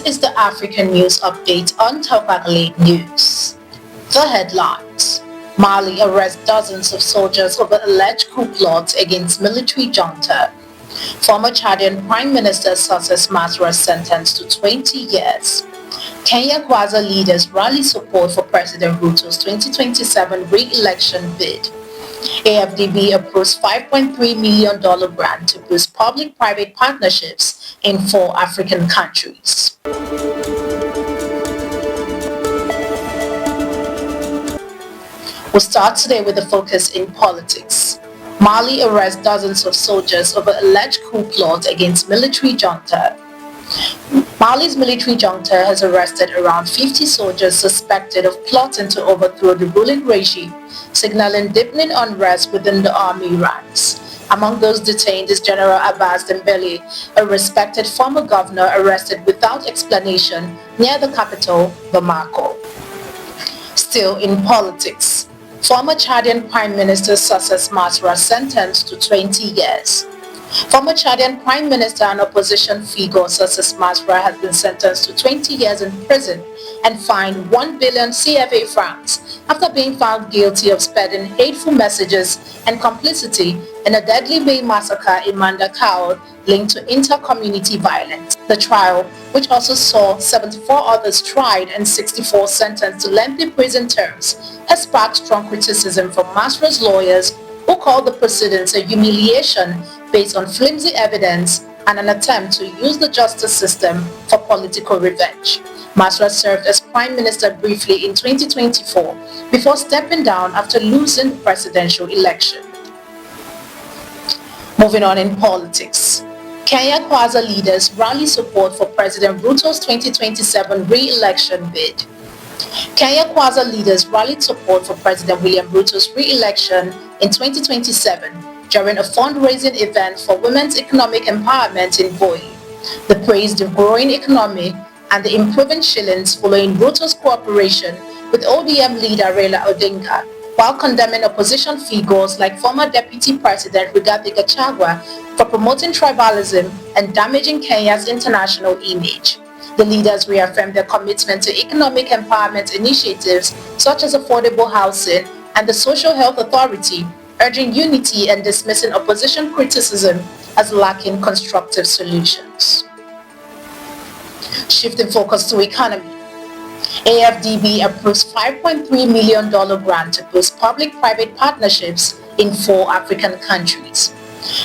is the African News Update on Topagale News. The headlines: Mali arrests dozens of soldiers over alleged coup plots against military junta. Former Chadian Prime Minister Succès Masra sentenced to 20 years. Kenya Kwanza leaders rally support for President Ruto's 2027 re-election bid. AFDB approves $5.3 million grant to boost public-private partnerships in 4 African countries. We'll start today with a focus in politics. Mali arrests dozens of soldiers over alleged coup plot against military junta. Mali's military junta has arrested around 50 soldiers suspected of plotting to overthrow the ruling regime, signaling deepening unrest within the army ranks. Among those detained is General Abass Dembele, a respected former governor arrested without explanation near the capital, Bamako. Still in politics, former Chadian Prime Minister Succès Masra sentenced to 20 years. Former Chadian Prime Minister and opposition figure Succès Masra has been sentenced to 20 years in prison and fined 1 billion CFA francs after being found guilty of spreading hateful messages and complicity in a deadly May massacre in Mandakao linked to inter-community violence. The trial, which also saw 74 others tried and 64 sentenced to lengthy prison terms, has sparked strong criticism from Masra's lawyers, who called the proceedings a humiliation based on flimsy evidence and an attempt to use the justice system for political revenge. Masra served as Prime Minister briefly in 2024 before stepping down after losing the presidential election. Moving on in politics, Kenya Kwanza leaders rally support for President Ruto's 2027 re-election bid. Kenya Kwanza leaders rallied support for President William Ruto's re-election in 2027 during a fundraising event for women's economic empowerment in Voi. They praised the growing economy and the improving shillings following Ruto's cooperation with ODM leader Raila Odinga, while condemning opposition figures like former Deputy President Rigathi Gachagua for promoting tribalism and damaging Kenya's international image. The leaders reaffirmed their commitment to economic empowerment initiatives such as affordable housing and the Social Health Authority, urging unity and dismissing opposition criticism as lacking constructive solutions. Shifting focus to economy, AFDB approves $5.3 million grant to boost public-private partnerships in 4 African countries.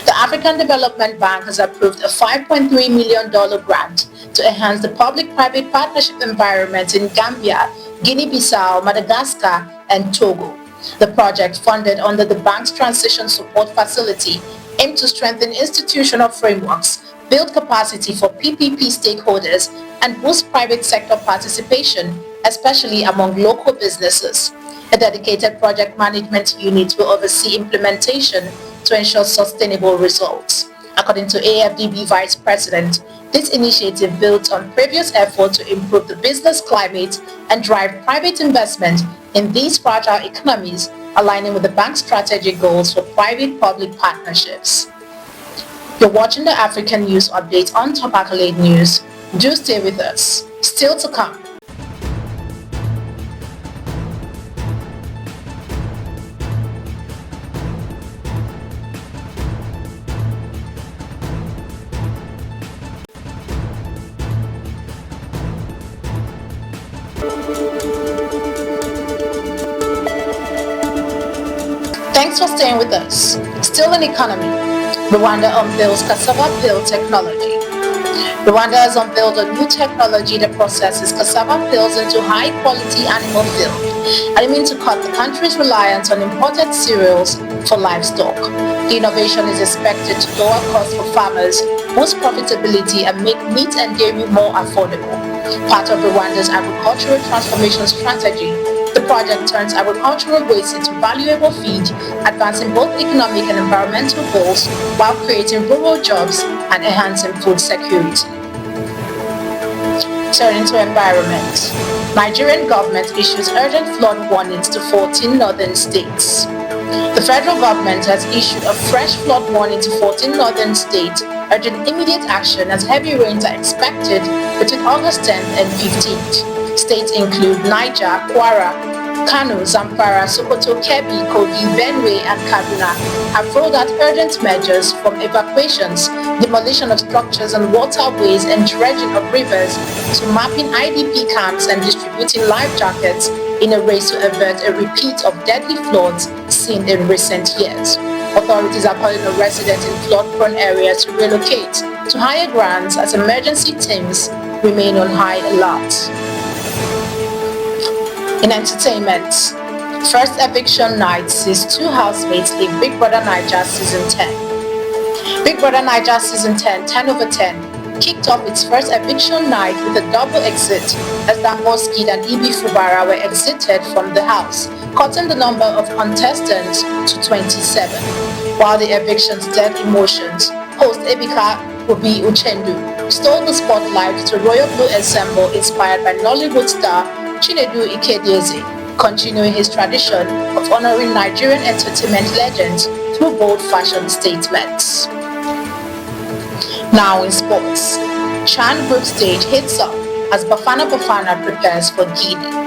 The African Development Bank has approved a $5.3 million grant to enhance the public-private partnership environment in Gambia, Guinea-Bissau, Madagascar, and Togo. The project, funded under the bank's Transition Support Facility, aimed to strengthen institutional frameworks, build capacity for PPP stakeholders, and boost private sector participation, especially among local businesses. A dedicated project management unit will oversee implementation to ensure sustainable results. According to AFDB Vice President, this initiative builds on previous efforts to improve the business climate and drive private investment in these fragile economies, aligning with the bank's strategic goals for private-public partnerships. You're watching the African News Update on Topagale News. Do stay with us. Still to come. Thanks for staying with us. Still in economy, Rwanda unveils cassava peel technology. Rwanda has unveiled a new technology that processes cassava peels into high-quality animal feed, aiming to cut the country's reliance on imported cereals for livestock. The innovation is expected to lower costs for farmers, boost profitability, and make meat and dairy more affordable. Part of Rwanda's agricultural transformation strategy, the project turns agricultural waste into valuable feed, advancing both economic and environmental goals while creating rural jobs and enhancing food security. Turning to environment, Nigerian government issues urgent flood warnings to 14 northern states. The federal government has issued a fresh flood warning to 14 northern states urging immediate action as heavy rains are expected between August 10th and 15th. States include Niger, Kwara, Kano, Zamfara, Sokoto, Kebbi, Kogi, Benue, and Kaduna have rolled out urgent measures from evacuations, demolition of structures and waterways, and dredging of rivers to mapping IDP camps and distributing life jackets in a race to avert a repeat of deadly floods seen in recent years. Authorities are calling on residents in flood-prone areas to relocate to higher grounds as emergency teams remain on high alert. In entertainment, first eviction night sees two housemates leave Big Brother Naija Season 10. Big Brother Naija Season 10, 10 over 10, kicked off its first eviction night with a double exit as Damoskid and Ibi Fubara were exited from the house, cutting the number of contestants to 27. While the eviction stirred emotions, host Ebika Obi Uchendu stole the spotlight to Royal Blue Ensemble inspired by Nollywood star Chinedu Ikedieze, continuing his tradition of honoring Nigerian entertainment legends through bold fashion statements. Now in sports, Chan Group stage hits up as Bafana Bafana prepares for Guinea.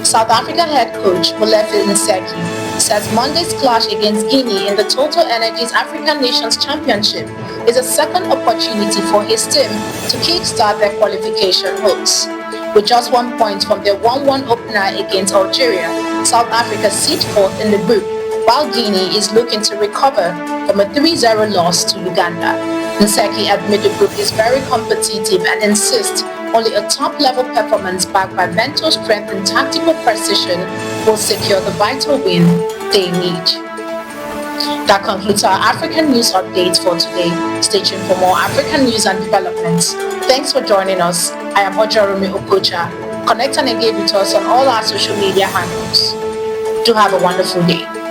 South African head coach Molefe Nseki says Monday's clash against Guinea in the Total Energies African Nations Championship is a second opportunity for his team to kickstart their qualification hopes. With just 1 point from their 1-1 opener against Algeria, South Africa sits fourth in the group, while Guinea is looking to recover from a 3-0 loss to Uganda. Nseki admits the group is very competitive and insists only a top-level performance backed by mental strength and tactical precision will secure the vital win they need. That concludes our African news update for today. Stay tuned for more African news and developments. Thanks for joining us. I am Ojarumi Okocha. Connect and engage with us on all our social media handles. Do have a wonderful day.